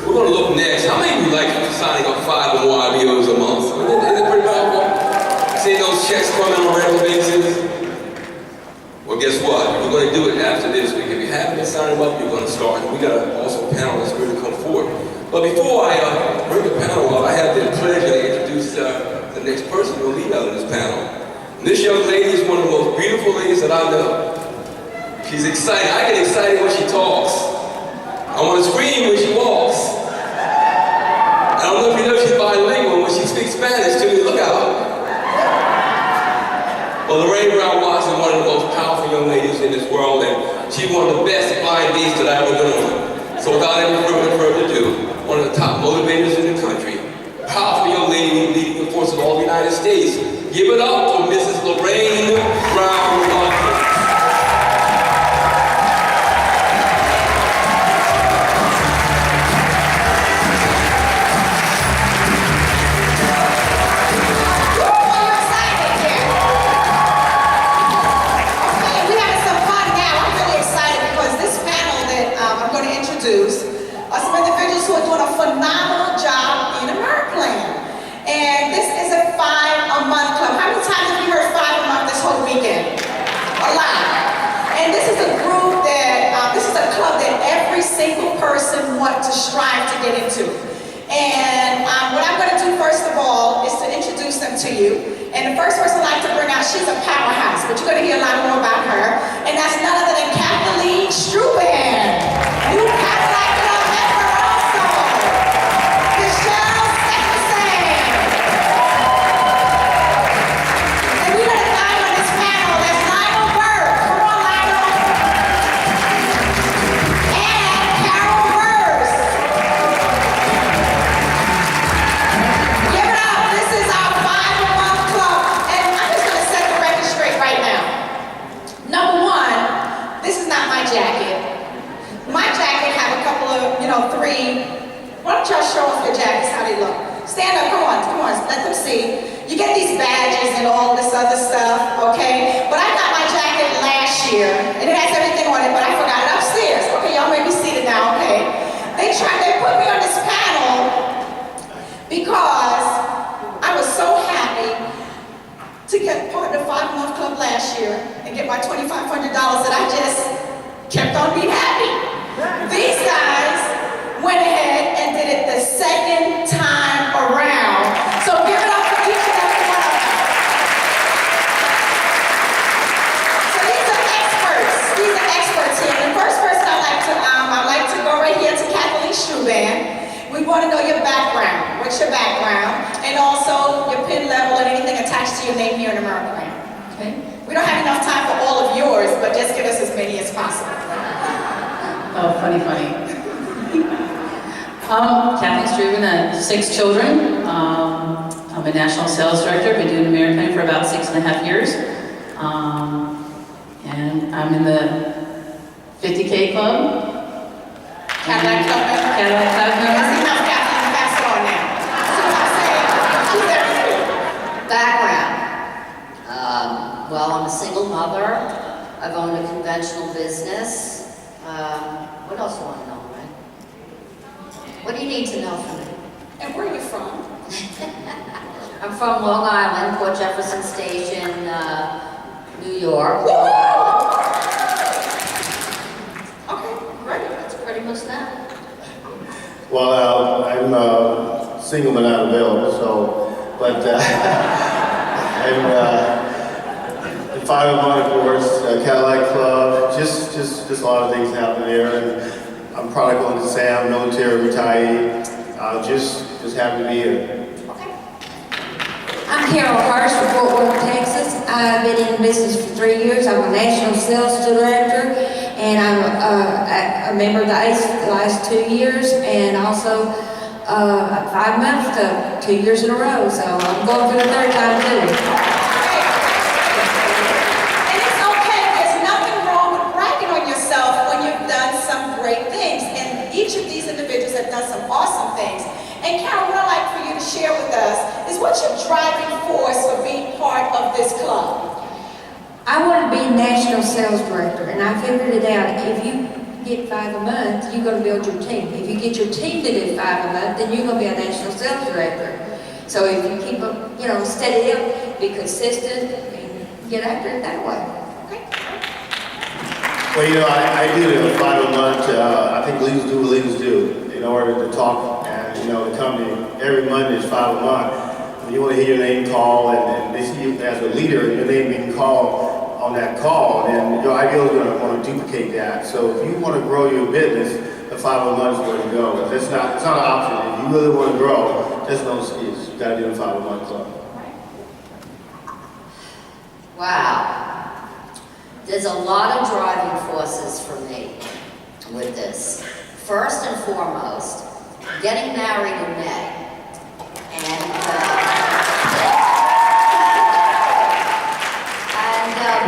We're going to look next. How many of you like signing up 5 or more IBOs a month? Isn't it pretty powerful? Seeing those checks coming on a regular basis? Well, guess what? We're going to do it after this week. If you haven't been signing up, you're going to start. We got also a panel that's going to come forward. But before I bring the panel up, I have the pleasure to introduce the next person who will lead out of this panel. And this young lady is one of the most beautiful ladies that I know. She's excited. I get excited when she talks. I want to scream when she walks. I don't know if you know she's bilingual. When she speaks Spanish to me, look out. Well, Lorraine Brown Watson is one of the most powerful young ladies in this world, and she's one of the best blind dates that I ever known. So without any further ado, one of the top motivators in the country, powerful young lady leading the force of all the United States. Give it up for Mrs. Lorraine Brown Watson. Are some individuals who are doing a phenomenal job in AmeriPlan. And this is a 5-a-month club. How many times have you heard 5 a month this whole weekend? A lot. And this is a group that, this is a club that every single person wants to strive to get into. And what I'm going to do first of all is to introduce them to you. And the first person I'd like to bring out, she's a powerhouse, but you're going to hear a lot more about her. And that's none other than Kathleen Struban. You Cadillac Club member also. Michelle Stephenson. And we're going to dive on this panel. That's Lionel Bird. Come on, Lionel. And Carol Burrs. Give it up. This is our 5-a-month club. And I'm just going to set the record straight right now. Number one, this is not my jacket. My jacket have a couple of, 3. Why don't y'all show us the jackets, how they look? Stand up, come on, let them see. You get these badges and all this other stuff, okay? But I got my jacket last year, and it has everything on it, but I forgot it upstairs. Okay, y'all may be seated now, okay? They put me on this panel because I was so happy to get part of the 5-month club last year and get my $2,500 that I just kept on being happy. These guys went ahead and did it the second time around. So give it up for each and every one of them. So these are experts. These are experts here. The first person I'd like to go right here to Kathleen Struban. We want to know your background. What's your background? And also your PIN level and anything attached to your name here in AmeriPlan. Okay? We don't have enough time for all of yours, but just give us as many as possible. Oh, funny. Kathleen Struban, I have 6 children. I'm a national sales director. Been doing AmeriPlan for about 6.5 years. And I'm in the 50K club. Cadillac Club member. Cadillac Club member. Let's see how Kathleen pass it on now. So I'm saying, she's everything. Background. Well, I'm a single mother. I've owned a conventional business. What else do you want to know, right? What do you need to know from me? And where are you from? I'm from Long Island, Port Jefferson Station, New York. Okay, great. That's pretty much that. Well, I'm single but not available, but I'm 5-a-month, of course, Cadillac Club, just a lot of things happen there, and I'm prodigal to Sam, military retired, just happy to be here. Okay. I'm Carol Hurst from Fort Worth, Texas. I've been in business for 3 years. I'm a national sales director, and I'm a member of the ACE for the last 2 years, and also 5 months to 2 years in a row. So I'm going for the 3rd time too. Each of these individuals have done some awesome things. And Carol, what I'd like for you to share with us is what's your driving force for being part of this club? I want to be national sales director, and I figured it out. If you get 5 a month, you're gonna build your team. If you get your team to do 5 a month, then you're gonna be a national sales director. So if you keep up, steady up, be consistent, and get after it that way. Well, I do the 5 a month. I think leaders do what leaders do in order to talk. And, the company, every Monday is 5 a month. When you want to hear your name called and they see you as a leader, your name being called on that call, then your IBO is going to want to duplicate that. So if you want to grow your business, the 5 a month is where to go. It's not an option. If you really want to grow, there's no excuse. You got to do the 5 a month club. Wow. There's a lot of driving forces for me with this. First and foremost, getting married in May. And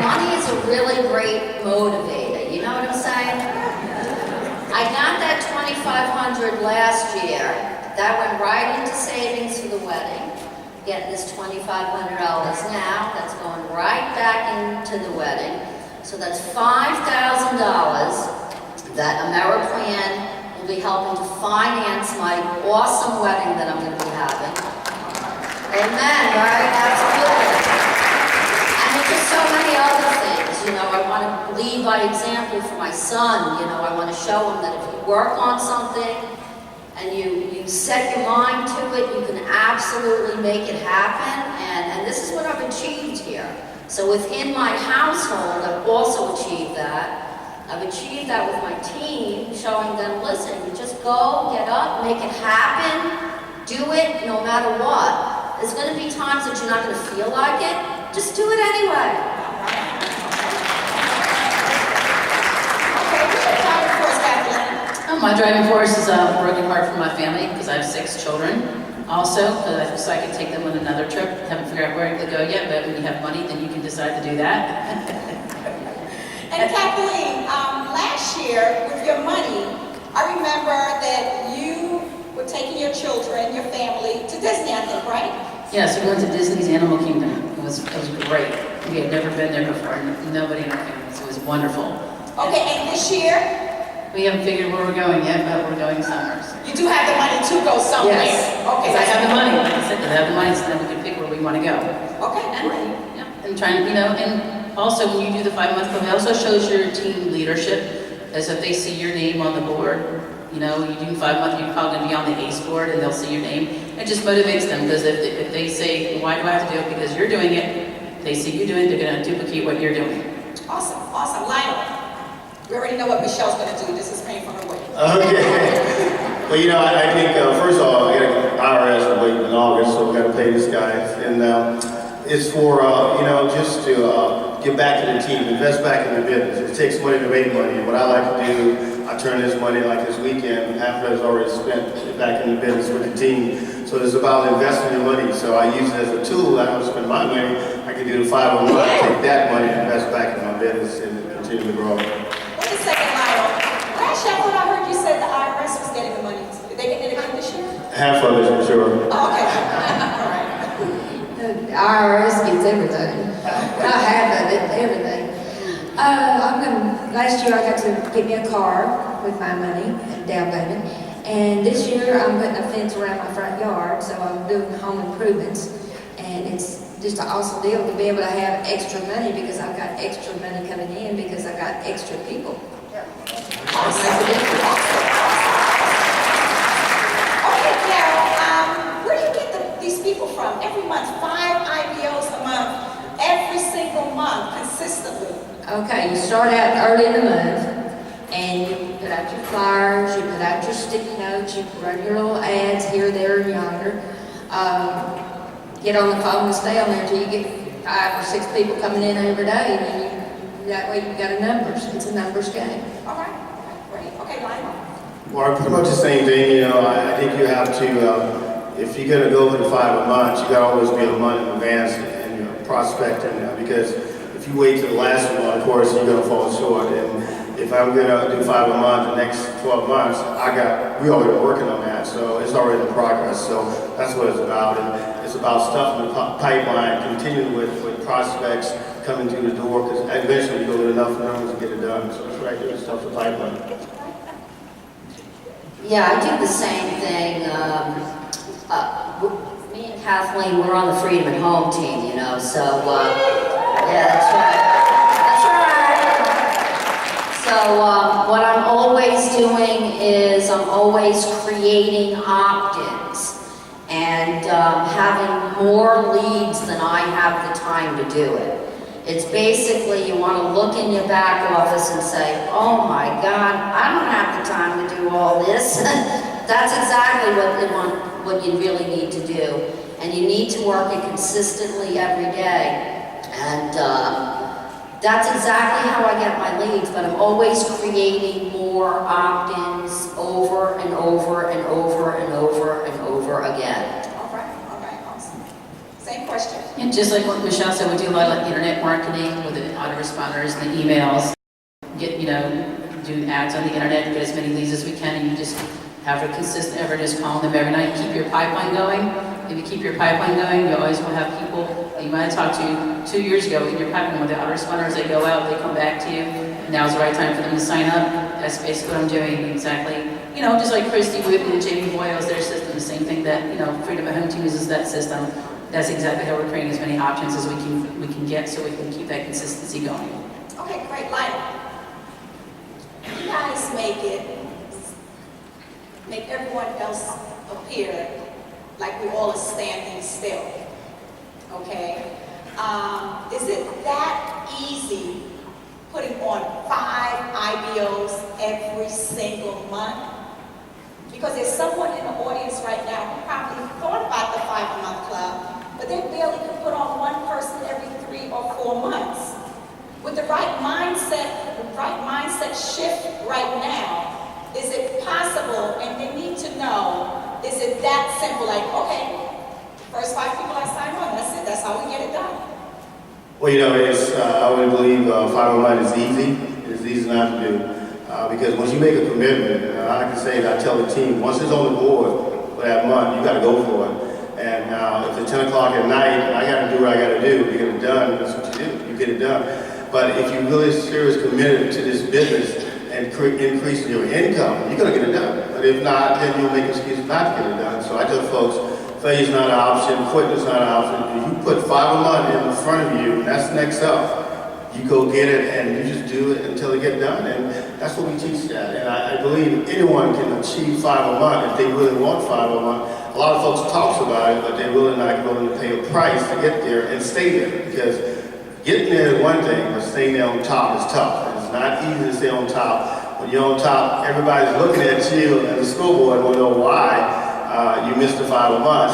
money is a really great motivator. You know what I'm saying? I got that $2,500 last year. That went right into savings for the wedding. Getting this $2,500 now. That's going right back into the wedding. So that's $5,000 that AmeriPlan will be helping to finance my awesome wedding that I'm going to be having. Amen, right? Absolutely. And there's just so many other things. I want to lead by example for my son. I want to show him that if you work on something and you set your mind to it, you can absolutely make it happen. And this is what I've achieved here. So within my household, I've also achieved that. I've achieved that with my team, showing them, listen, you just go, get up, make it happen, do it no matter what. There's going to be times that you're not going to feel like it. Just do it anyway. Okay, what's your driving force, Kathleen? My driving force is working hard for my family because I have 6 children. Also, so I can take them on another trip. Haven't figured out where to go yet, but when you have money, then you can decide to do that. And Kathleen, last year with your money, I remember that you were taking your children, your family to Disney, I think, right? Yes, we went to Disney's Animal Kingdom. It was great. We had never been there before. Nobody in our family. So it was wonderful. Okay, and this year? We haven't figured where we're going yet, but we're going somewhere. So. You do have the money to go somewhere. Yes. Okay. I have the money. Like I said, I have the money, so then we can pick where we want to go. Okay, great. Yeah, and trying to, and also when you do the 5-month club, it also shows your team leadership, as if they see your name on the board. You do 5 months, you're probably going to be on the ACE board, and they'll see your name. It just motivates them, because if they say, why do I have to do it? Because you're doing it. They see you doing it, they're going to duplicate what you're doing. Awesome. Lionel, we already know what Michelle's going to do. This is paying for her wedding. Okay. Well, I think, first of all, I got an IRS waiting in August, so we got to pay this guy. And it's for, just to give back to the team, invest back in the business. It takes money to make money. And what I like to do, I turn this money like this weekend, half of it is already spent back in the business with the team. So it's about investing your money. So I use it as a tool. I don't spend my money. I can do the 501, take that money and invest back in my business and continue to grow. Wait a second, Lionel. Last year, I heard you said the IRS was getting the money. Did they get it again this year? Half of it, for sure. Oh, okay. All right. The IRS gets everything. Not half of it, everything. Last year I got to get me a car with my money and down payment. And this year I'm putting a fence around my front yard, so I'm doing home improvements. And it's just an awesome deal to be able to have extra money because I've got extra money coming in because I've got extra people. Awesome. Okay, Carol, where do you get these people from? Every month, 5 IBOs a month, every single month, consistently. Okay, you start out early in the month, and you put out your flyers, you put out your sticky notes, you run your little ads here, there, and yonder. Get on the phone and stay on there until you get 5 or 6 people coming in every day, and then that way you've got a numbers. It's a numbers game. All right, great. Okay, Lionel. Well, pretty much the same thing, I think you have to, if you're going to go with the 5 a month, you got to always be a month in advance in your prospecting, because if you wait till the last one, of course, you're going to fall short. And if I'm going to do 5 a month the next 12 months, we already been working on that, so it's already in progress. So that's what it's about. And it's about stuff in the pipeline, continuing with prospects, coming through the door, because eventually you go with enough numbers to get it done. So that's what I do, stuff the pipeline. Yeah, I do the same thing. Me and Kathleen, we're on the Freedom at Home team, you know, so, yeah, that's right. So what I'm always doing is I'm always creating opt-ins and having more leads than I have the time to do it. It's basically you want to look in your back office and say, oh my God, I don't have the time to do all this. That's exactly what you really need to do. And you need to work it consistently every day. And that's exactly how I get my leads, but I'm always creating more opt-ins over and over and over and over and over again. All right, awesome. Same question. And just like what Michelle said, we do a lot of like internet marketing with the autoresponders and the emails. Get, do ads on the internet, get as many leads as we can, and you just have a consistent effort, just calling them every night, keep your pipeline going. If you keep your pipeline going, you always will have people that you might have talked to 2 years ago in your pipeline with the autoresponders. They go out, they come back to you. Now's the right time for them to sign up. That's basically what I'm doing exactly. Just like Christy Whitten and Jamie Boyle's their system, the same thing that, Freedom at Home Team uses that system. That's exactly how we're creating as many options as we can get so we can keep that consistency going. Okay, great. Lionel, you guys make everyone else appear like we all are standing still. Okay? Is it that easy putting on 5 IBOs every single month? Because there's someone in the audience right now who probably thought about the 5-a-month club, but they barely could put on one person every 3 or 4 months. With the right mindset shift right now, is it possible, and they need to know, is it that simple, like, okay, first 5 people I sign on, that's it, that's how we get it done. Well, it's, I would believe 5 a month is easy. It's easy not to do. Because once you make a commitment, I can say that I tell the team, once it's on the board for that month, you got to go for it. And if it's 10 o'clock at night, I got to do what I got to do to get it done. That's what you do. You get it done. But if you're really serious committed to this business and increasing your income, you're going to get it done. But if not, then you'll make excuses not to get it done. So I tell folks, failure's not an option, quitting is not an option. If you put 5 a month in front of you, and that's next up, you go get it and you just do it until it gets done. And that's what we teach that. And I believe anyone can achieve 5 a month if they really want 5 a month. A lot of folks talk about it, but they're really not willing to pay a price to get there and stay there. Because getting there is one thing, but staying there on top is tough. And it's not easy to stay on top. When you're on top, everybody's looking at you and the school board will know why you missed the 5 a month.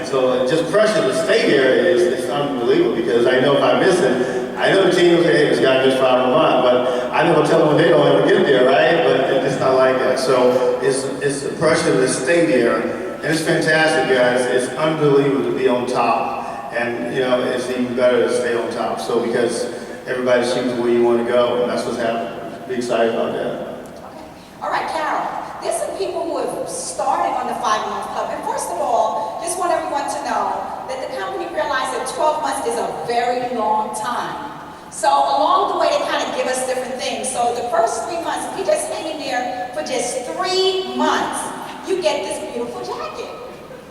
So just pressure to stay there is unbelievable, because I know if I miss it, I know the team will say, hey, this guy missed 5 a month, but I never tell them when they don't ever get there, right? But it's not like that. So it's the pressure to stay there. And it's fantastic, guys. It's unbelievable to be on top. And, it's even better to stay on top. So because everybody shoots where you want to go, and that's what's happening. Be excited about that. Okay. All right, Carol. There's some people who have started on the 5-month club. And first of all, just want everyone to know that the company realized that 12 months is a very long time. So along the way, they kind of give us different things. So the first 3 months, if you just hang in there for just 3 months, you get this beautiful jacket.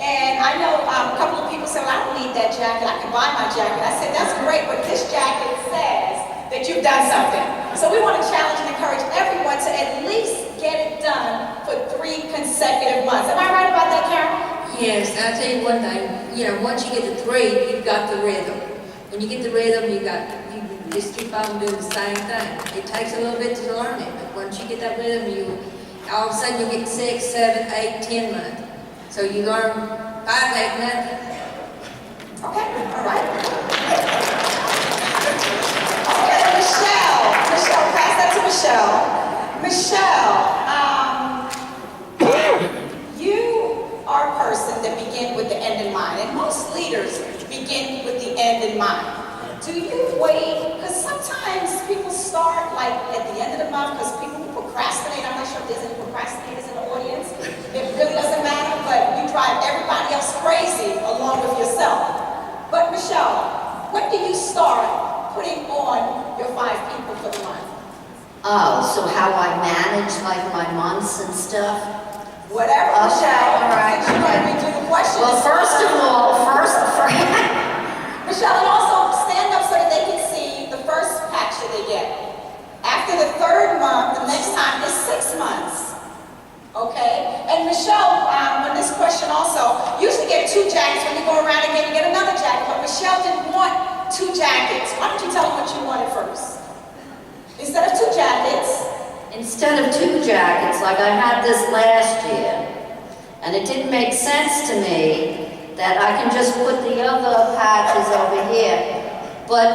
And I know a couple of people said, well, I don't need that jacket. I can buy my jacket. I said, that's great, but this jacket says that you've done something. So we want to challenge and encourage everyone to at least get it done for 3 consecutive months. Am I right about that, Carol? Yes, I'll tell you one thing, once you get to 3, you've got the rhythm. When you get the rhythm, you just keep on doing the same thing. It takes a little bit to learn it, but once you get that rhythm, all of a sudden you get 6, 7, 8, 10 months. So you learn 5, 8 months. Okay, all right. Okay, Michelle, pass that to Michelle. Michelle, you are a person that begins with the end in mind, and most leaders begin with the end in mind. Do you wait? Because sometimes people start like at the end of the month, because people procrastinate. I'm not sure if there's any procrastinators in the audience. It really doesn't matter, but you drive everybody else crazy along with yourself. But Michelle, when do you start Oh, so how I manage like my months and stuff? Whatever, Okay, Michelle. all right. Since you let me do the question. Well, first of all, Michelle, and also stand up so that they can see the first patch that they get. After the third month, the next time is 6 months. Okay? And Michelle, on this question also, you usually get 2 jackets. When you go around again, you get another jacket. But Michelle didn't want 2 jackets. Why don't you tell them what you wanted first? Instead of 2 jackets. instead of 2 jackets, like I had this last year, and it didn't make sense to me that I can just put the other patches over here. But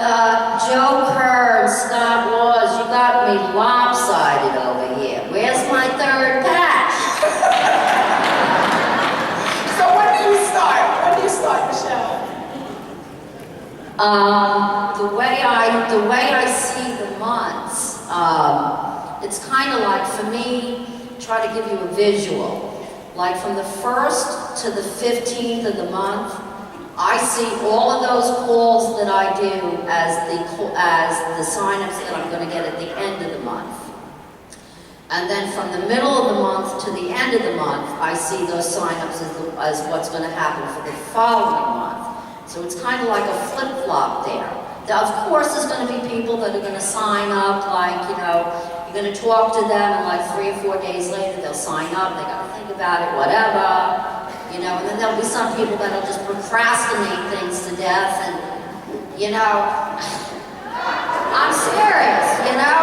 Joe Kerr and Scott Laws, you got me lopsided over here. Where's my 3rd patch? So when do you start? When do you start, Michelle? The way I see the months, it's kind of like, for me, try to give you a visual. Like from the 1st to the 15th of the month, I see all of those calls that I do as the signups that I'm going to get at the end of the month. And then from the middle of the month to the end of the month, I see those signups as what's going to happen for the following month. So it's kind of like a flip-flop there. Now, of course, there's going to be people that are going to sign up, like, you know, you're going to talk to them, and like 3 or 4 days later, they'll sign up, they got to think about it, whatever, you know, and then there'll be some people that'll just procrastinate things to death, and, you know, I'm serious, you know,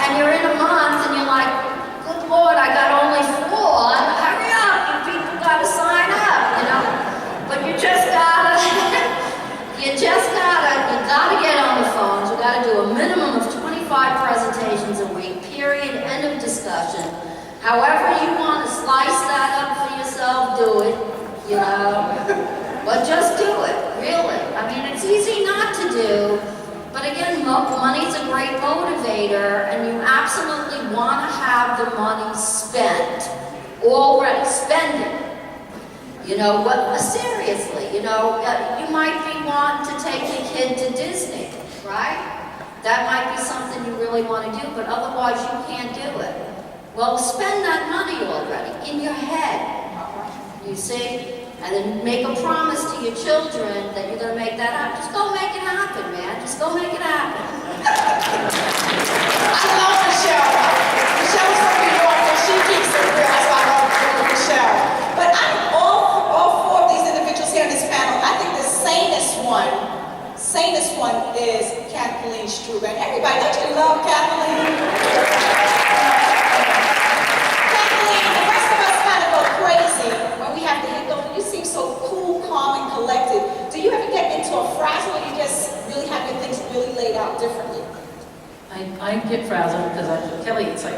and you're in a month, and you're like, good Lord, I got only 4, hurry up, you people got to sign up, you know, but you gotta get on the phones. You gotta do a minimum of 25 presentations a week, period, end of discussion. However you want to slice that up for yourself, do it, you know. But just do it, really. I mean, it's easy not to do, but again, money's a great motivator, and you absolutely want to have the money spent. Already, spend it. You know, but seriously, you know, you might be wanting to take the kid to Disney, right? That might be something you really want to do, but otherwise you can't do it. Well, spend that money already in your head, you see? And then make a promise to your children that you're going to make that happen. Just go make it happen, man. Just go make it happen. I love Michelle. Michelle's from New York, and she keeps it real. That's why I love Michelle. But all 4 of these individuals here in this panel, I think the sanest one is Kathleen Struber. And everybody, don't you love Kathleen? Kathleen, the rest of us kind of go crazy when we have to hit those. You seem so cool, calm, and collected. Do you ever get into a frazzle, or you just really have your things really laid out differently? I get frazzled because Kelly, it's like,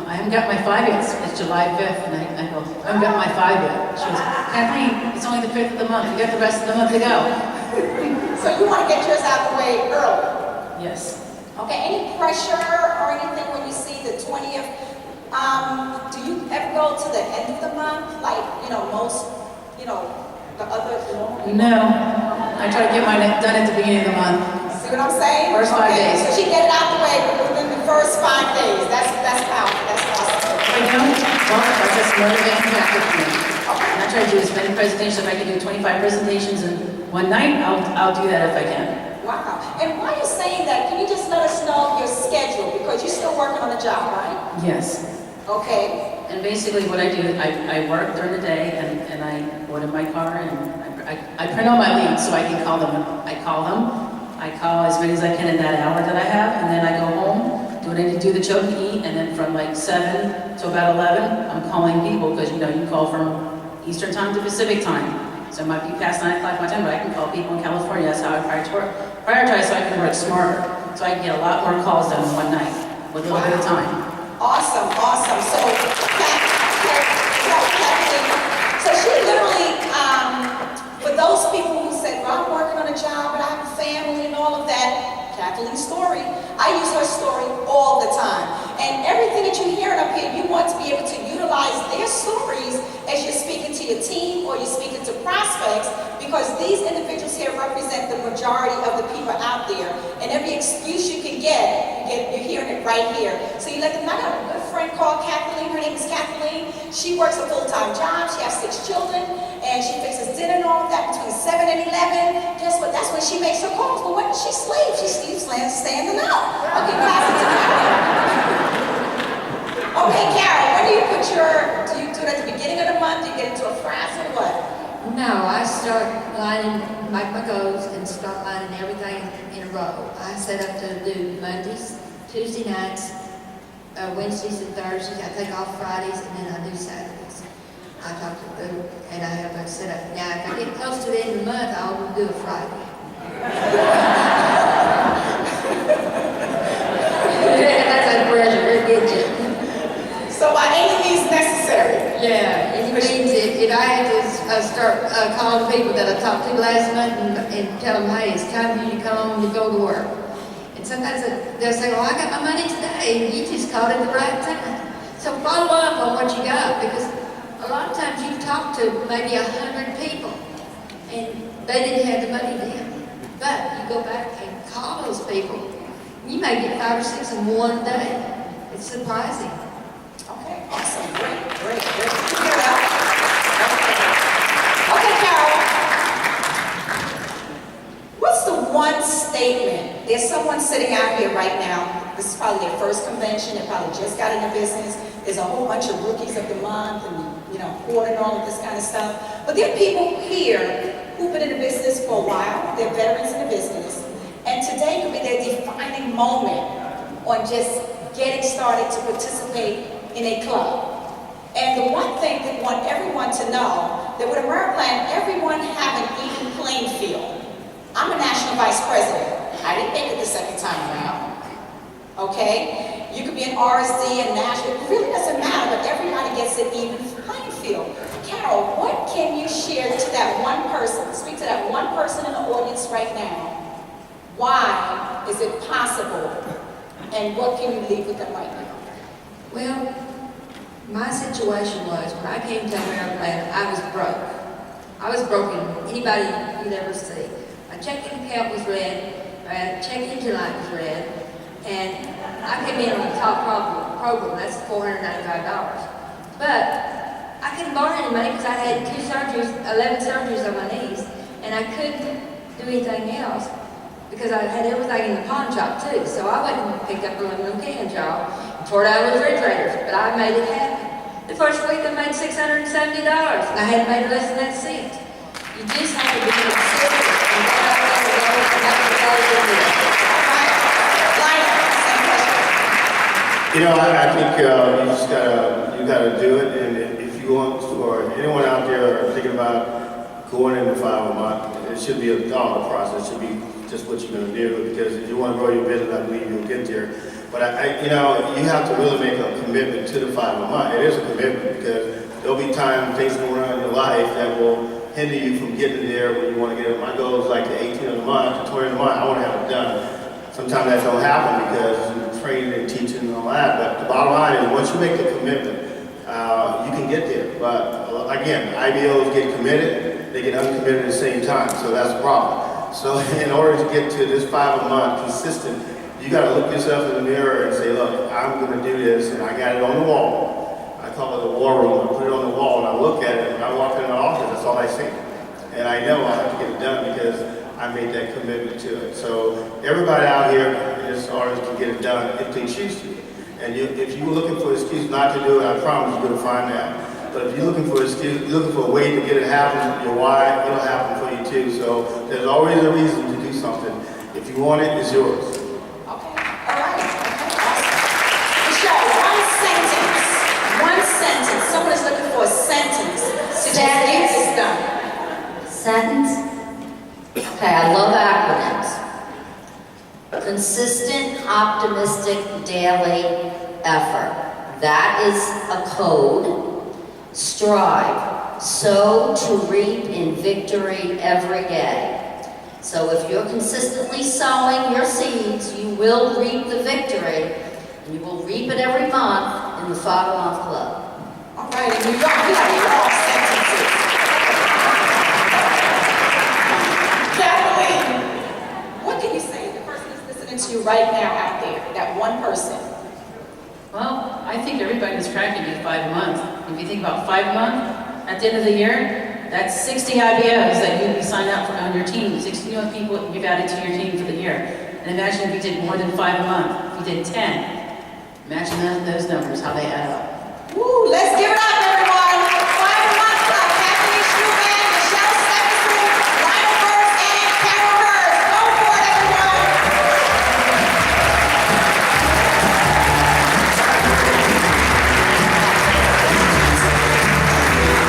I haven't got my 5 yet. It's July 5th, and I go, I haven't got my 5 yet. She goes, Kathleen, it's only the 5th of the month. You got the rest of the month to go. So you want to get yours out the way early? Yes. Okay, any pressure or anything when you see the 20th? Do you ever go to the end of the month? Like, you know, most, you know, the other normal people? No. I try to get mine done at the beginning of the month. See what I'm saying? First 5 days. So she get it out the way within the first 5 days. That's powerful. That's awesome. If I don't, well, I just motivate and practice me. Okay. And I try to do as many presentations. If I can do 25 presentations in one night, I'll do that if I can. Wow. And while you're saying that, can you just let us know your schedule? Because you're still working on the job, right? Yes. Okay. And basically what I do, I work during the day and I go in my car and I print all my leads so I can call them. I call as many as I can in that hour that I have, and then I go home, do what I need to do, the choke, eat, and then from like 7 to about 11, I'm calling people because, you know, you call from Eastern time to Pacific time. So it might be past 9 o'clock my time, but I can call people in California. That's how I prioritize so I can work smarter. So I can get a lot more calls done in one night with a little bit of time. Awesome. So, Kathleen, so she literally, for those people who said, well, I'm working on a job, but I have a family and all of that, Kathleen's story, I use her story all the time. And everything that you're hearing up here, you want to be able to utilize their stories as you're speaking to your team or you're speaking to prospects, because these individuals here represent the majority of the people out there. And every excuse you can get You're hearing it right here. So you let them know. I got a good friend called Kathleen. Her name is Kathleen. She works a full-time job. She has 6 children, and she fixes dinner and all of that between 7 and 11. Guess what? That's when she makes her calls. But when does she sleep? She sleeps standing up. Okay, pass it to Carol. Okay, Carol, when do you put do you do it at the beginning of the month? Do you get into a fast or what? No, I start lining, make my goals and start lining everything in a row. I set up to do Mondays, Tuesday nights, Wednesdays and Thursdays. I take off Fridays and then I do Saturdays. I talk to them and I have it set up. Now, if I get close to the end of the month, I will do a Friday. That's a pressure, it gets you. So by any means necessary. Yeah, it means if I had to start calling people that I talked to last month and tell them, hey, it's time for you to come to go to work. And sometimes they'll say, well, I got my money today, and you just called at the right time. So follow up on what you got, because a lot of times you talk to maybe 100 people, and they didn't have the money then. But you go back and call those people, you may get 5 or 6 in one day. It's surprising. Okay, awesome. Great. Did you hear that? Okay, Carol. What's the one statement? There's someone sitting out here right now. This is probably their first convention. They probably just got into business. There's a whole bunch of rookies of the month and, quarter and all of this kind of stuff. But there are people here who've been in the business for a while. They're veterans in the business. And today could be their defining moment on just getting started to participate in a club. And the one thing that I want everyone to know, that with AmeriPlan, everyone have an even playing field. I'm a national vice president. I didn't make it the second time around. Okay? You could be an RSD and national, it really doesn't matter, but everybody gets an even playing field. Carol, what can you share to that one person, speak to that one person in the audience right now? Why is it possible? And what can you leave with them right now? Well, my situation was, when I came to AmeriPlan, I was broke. I was broken. Anybody you'd ever see. My checking account was red, my check engine light was red, and I came in on the top program, that's $495. But I couldn't borrow any money because I had 2 surgeries, 11 surgeries on my knees, and I couldn't do anything else because I had everything in the pawn shop too. So I went and picked up a little can job and tore down refrigerators, but I made it happen. The first week I made $670, and I hadn't made less than that since. You just have to be consistent and go out there and go and I think you gotta do it, and if you want, or anyone out there thinking about going into 5 a month, it should be a thought process. It should be just what you're gonna do, because if you want to grow your business, I believe you'll get there. But you have to really make a commitment to the 5 a month. It is a commitment, because there'll be times things going on in your life that will hinder you from getting there when you want to get it. My goal is like the 18th of the month, the 20th of the month. I want to have it done. Sometimes that don't happen because training and teaching and all that, but the bottom line is once you make the commitment, you can get there. But again, IBOs get committed, they get uncommitted at the same time, so that's the problem. So in order to get to this 5 a month consistent, you got to look yourself in the mirror and say, look, I'm going to do this, and I got it on the wall. I call it the war room. I put it on the wall, and I look at it, and I walk in the office, that's all I see. And I know I have to get it done because I made that commitment to it. So everybody out here is artists to get it done if they choose to. And if you're looking for an excuse not to do it, I promise you're going to find that. But if you're looking for an excuse, looking for a way to get it happen, your why, it'll happen for you too. So there's always a reason to do something. If you want it, it's yours. Okay, all right. Okay, awesome. Michelle, one sentence. Someone is looking for a sentence to just get this done. Sentence? Okay, I love acronyms. Consistent, optimistic, daily effort. That is a code. Strive. Sow to reap in victory every day. So if you're consistently sowing your seeds, you will reap the victory, and you will reap it every month in the 5 a month club. All right, and you have all sentences. Kathleen, what can you say to the person that's listening to you right now out there? That one about 5 a month, at the end of the year, that's 60 IBOs that you'd be signed up for on your team, 60 new people you've added to your team for the year. And imagine if you did more than 5 a month, if you did 10. Imagine those numbers, how they add up. Woo, let's give it